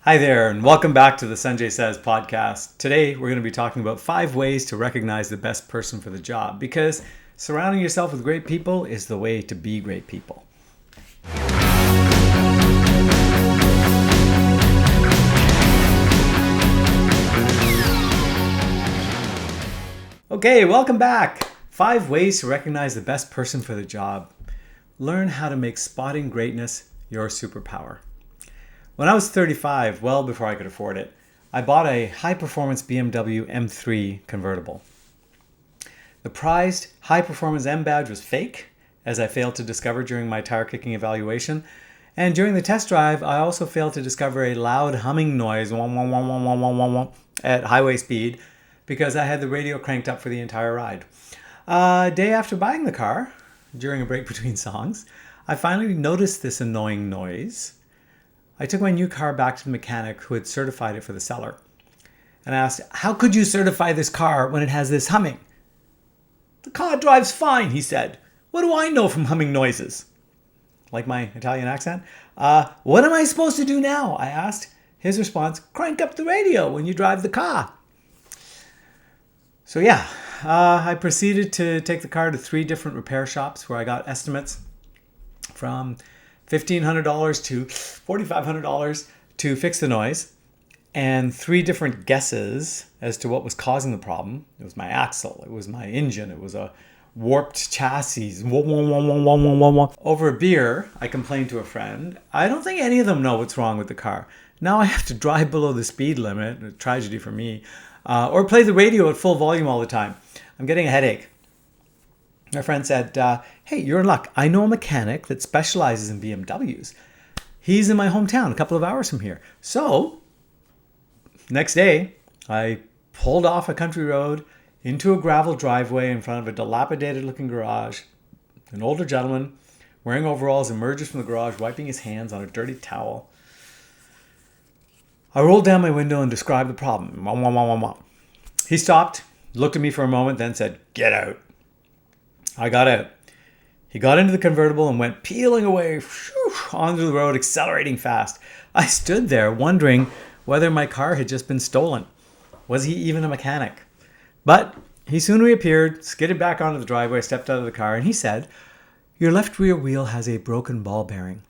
Hi there, and welcome back to the Sanjay Says podcast. Today, we're going to be talking about 5 ways to recognize the best person for the job, because surrounding yourself with great people is the way to be great people. Okay, welcome back. 5 ways to recognize the best person for the job. Learn how to make spotting greatness your superpower. When I was 35, well before I could afford it, I bought a high-performance BMW M3 convertible. The prized high-performance M badge was fake, as I failed to discover during my tire kicking evaluation. And during the test drive, I also failed to discover a loud humming noise at highway speed because I had the radio cranked up for the entire ride. A day after buying the car, during a break between songs, I finally noticed this annoying noise. I took my new car back to the mechanic who had certified it for the seller. And I asked, how could you certify this car when it has this humming? The car drives fine, he said. What do I know from humming noises? Like my Italian accent? What am I supposed to do now? I asked. His response, crank up the radio when you drive the car. So I proceeded to take the car to 3 different repair shops where I got estimates from $1,500 to $4,500 to fix the noise, and 3 different guesses as to what was causing the problem. It was my axle, it was my engine, it was a warped chassis. Over a beer, I complained to a friend. I don't think any of them know what's wrong with the car. Now I have to drive below the speed limit, a tragedy for me, or play the radio at full volume all the time. I'm getting a headache. My friend said, hey, you're in luck. I know a mechanic that specializes in BMWs. He's in my hometown, a couple of hours from here. So, next day, I pulled off a country road into a gravel driveway in front of a dilapidated-looking garage. An older gentleman wearing overalls emerges from the garage, wiping his hands on a dirty towel. I rolled down my window and described the problem. He stopped, looked at me for a moment, then said, get out. I got out. He got into the convertible and went peeling away onto the road, accelerating fast. I stood there wondering whether my car had just been stolen. Was he even a mechanic? But he soon reappeared, skidded back onto the driveway, stepped out of the car, and he said, your left rear wheel has a broken ball bearing.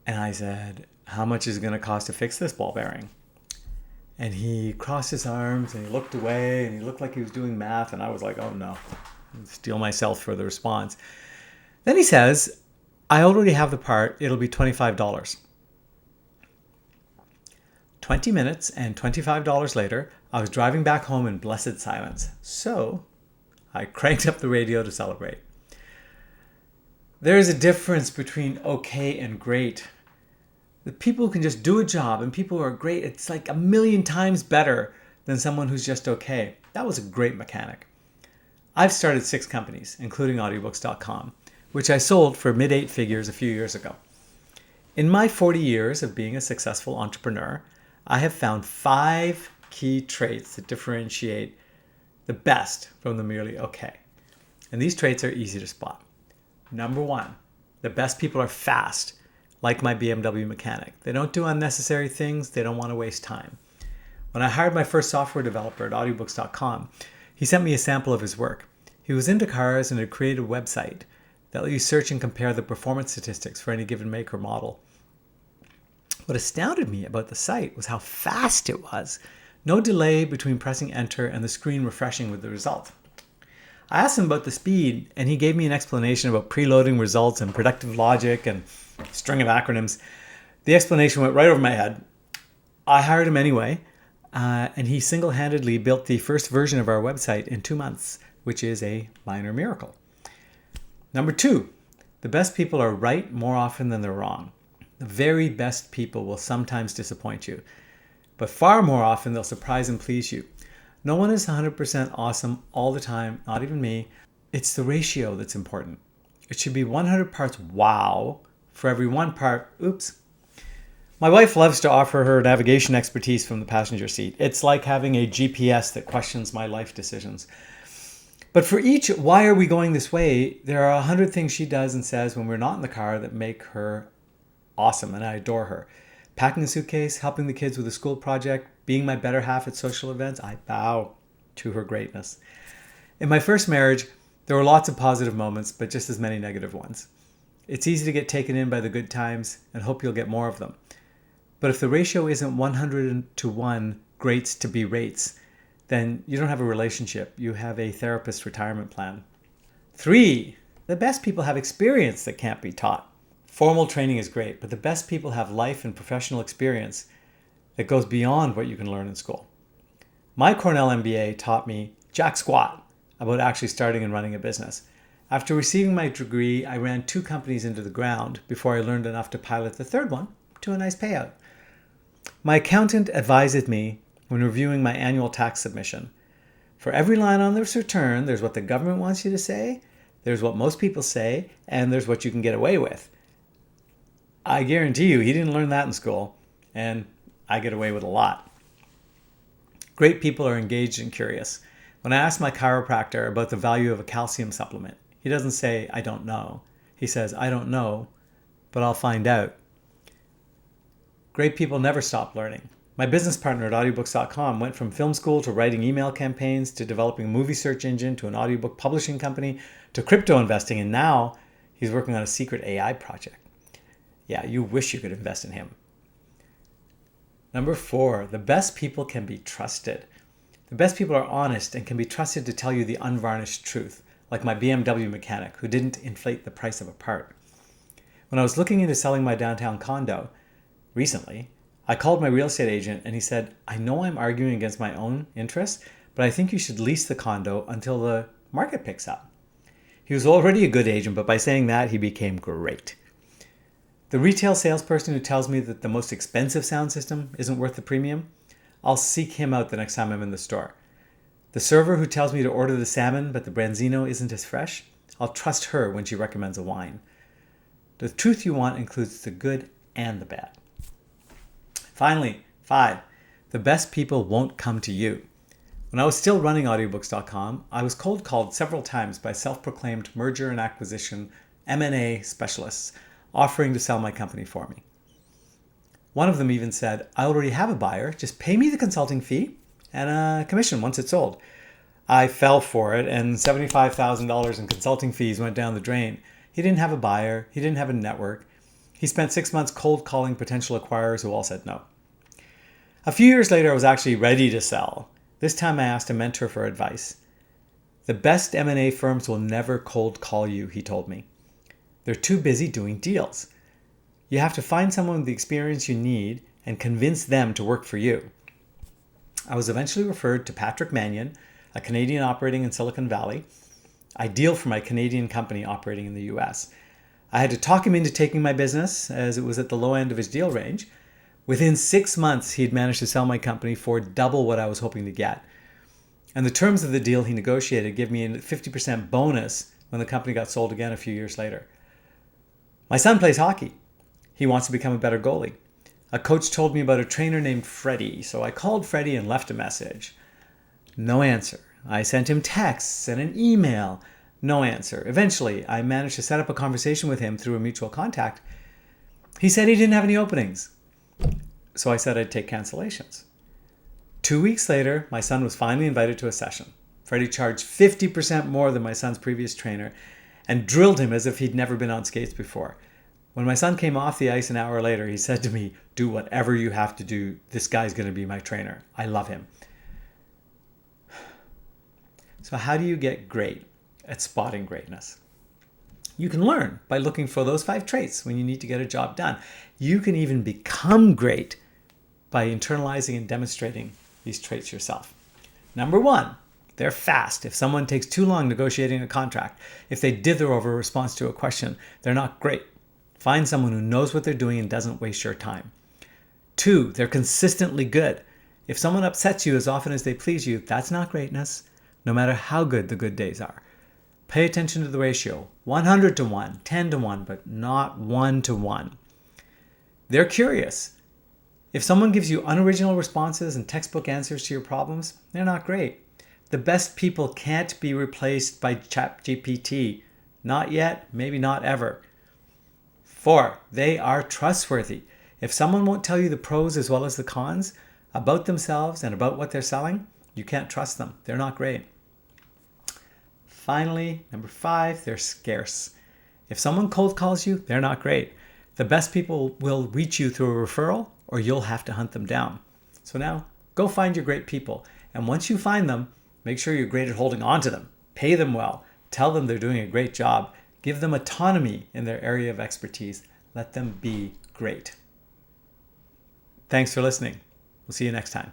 And I said, how much is it going to cost to fix this ball bearing? And he crossed his arms and he looked away and he looked like he was doing math. And I was like, oh no, steel myself for the response. Then he says, I already have the part. It'll be $25. 20 minutes and $25 later, I was driving back home in blessed silence. So I cranked up the radio to celebrate. There is a difference between okay and great. The people who can just do a job and people who are great, it's like 1,000,000 times better than someone who's just okay. That was a great mechanic. I've started 6 companies, including audiobooks.com, which I sold for mid-8 figures a few years ago. In my 40 years of being a successful entrepreneur, I have found 5 key traits that differentiate the best from the merely okay. And these traits are easy to spot. Number 1, the best people are fast. Like my BMW mechanic. They don't do unnecessary things. They don't want to waste time. When I hired my first software developer at audiobooks.com, he sent me a sample of his work. He was into cars and had created a website that let you search and compare the performance statistics for any given make or model. What astounded me about the site was how fast it was. No delay between pressing enter and the screen refreshing with the result. I asked him about the speed, and he gave me an explanation about preloading results and productive logic and a string of acronyms. The explanation went right over my head. I hired him anyway, and he single-handedly built the first version of our website in 2 months, which is a minor miracle. Number 2, the best people are right more often than they're wrong. The very best people will sometimes disappoint you, but far more often they'll surprise and please you. No one is 100% awesome all the time, not even me. It's the ratio that's important. It should be 100 parts wow for every 1 part oops. My wife loves to offer her navigation expertise from the passenger seat. It's like having a GPS that questions my life decisions. But for each why are we going this way, there are 100 things she does and says when we're not in the car that make her awesome and I adore her. Packing a suitcase, helping the kids with a school project, being my better half at social events, I bow to her greatness. In my first marriage, there were lots of positive moments, but just as many negative ones. It's easy to get taken in by the good times and hope you'll get more of them. But if the ratio isn't 100-to-1 greats to be rates, then you don't have a relationship. You have a therapist retirement plan. 3, the best people have experience that can't be taught. Formal training is great, but the best people have life and professional experience that goes beyond what you can learn in school. My Cornell MBA taught me jack squat about actually starting and running a business. After receiving my degree, I ran 2 companies into the ground before I learned enough to pilot the third one to a nice payout. My accountant advised me when reviewing my annual tax submission. For every line on this return, there's what the government wants you to say, there's what most people say, and there's what you can get away with. I guarantee you, he didn't learn that in school, and I get away with a lot. Great people are engaged and curious. When I ask my chiropractor about the value of a calcium supplement, he doesn't say, I don't know. He says, I don't know, but I'll find out. Great people never stop learning. My business partner at audiobooks.com went from film school to writing email campaigns to developing a movie search engine to an audiobook publishing company to crypto investing, and now he's working on a secret AI project. Yeah, you wish you could invest in him. Number 4, the best people can be trusted. The best people are honest and can be trusted to tell you the unvarnished truth, like my BMW mechanic who didn't inflate the price of a part. When I was looking into selling my downtown condo recently, I called my real estate agent and he said, I know I'm arguing against my own interests, but I think you should lease the condo until the market picks up. He was already a good agent, but by saying that, he became great. The retail salesperson who tells me that the most expensive sound system isn't worth the premium, I'll seek him out the next time I'm in the store. The server who tells me to order the salmon, but the branzino isn't as fresh, I'll trust her when she recommends a wine. The truth you want includes the good and the bad. Finally, 5, the best people won't come to you. When I was still running audiobooks.com, I was cold called several times by self-proclaimed merger and acquisition M&A specialists offering to sell my company for me. One of them even said, I already have a buyer, just pay me the consulting fee and a commission once it's sold. I fell for it and $75,000 in consulting fees went down the drain. He didn't have a buyer, he didn't have a network. He spent 6 months cold calling potential acquirers who all said no. A few years later, I was actually ready to sell. This time I asked a mentor for advice. The best M&A firms will never cold call you, he told me. They're too busy doing deals. You have to find someone with the experience you need and convince them to work for you. I was eventually referred to Patrick Mannion, a Canadian operating in Silicon Valley, ideal for my Canadian company operating in the US. I had to talk him into taking my business as it was at the low end of his deal range. Within 6 months, he'd managed to sell my company for double what I was hoping to get. And the terms of the deal he negotiated gave me a 50% bonus when the company got sold again a few years later. My son plays hockey. He wants to become a better goalie. A coach told me about a trainer named Freddie, so I called Freddie and left a message. No answer. I sent him texts and an email. No answer. Eventually, I managed to set up a conversation with him through a mutual contact. He said he didn't have any openings. So I said I'd take cancellations. 2 weeks later, my son was finally invited to a session. Freddie charged 50% more than my son's previous trainer and drilled him as if he'd never been on skates before. When my son came off the ice an hour later, he said to me, do whatever you have to do. This guy's going to be my trainer. I love him. So how do you get great at spotting greatness? You can learn by looking for those 5 traits when you need to get a job done. You can even become great by internalizing and demonstrating these traits yourself. Number 1, they're fast. If someone takes too long negotiating a contract, if they dither over a response to a question, they're not great. Find someone who knows what they're doing and doesn't waste your time. 2, they're consistently good. If someone upsets you as often as they please you, that's not greatness, no matter how good the good days are. Pay attention to the ratio, 100-to-1, 10-to-1, but not 1-to-1. They're curious. If someone gives you unoriginal responses and textbook answers to your problems, they're not great. The best people can't be replaced by ChatGPT. Not yet, maybe not ever. 4, they are trustworthy. If someone won't tell you the pros as well as the cons about themselves and about what they're selling, you can't trust them. They're not great. Finally, number 5, they're scarce. If someone cold calls you, they're not great. The best people will reach you through a referral, or you'll have to hunt them down. So now, go find your great people. And once you find them, make sure you're great at holding on to them. Pay them well. Tell them they're doing a great job. Give them autonomy in their area of expertise. Let them be great. Thanks for listening. We'll see you next time.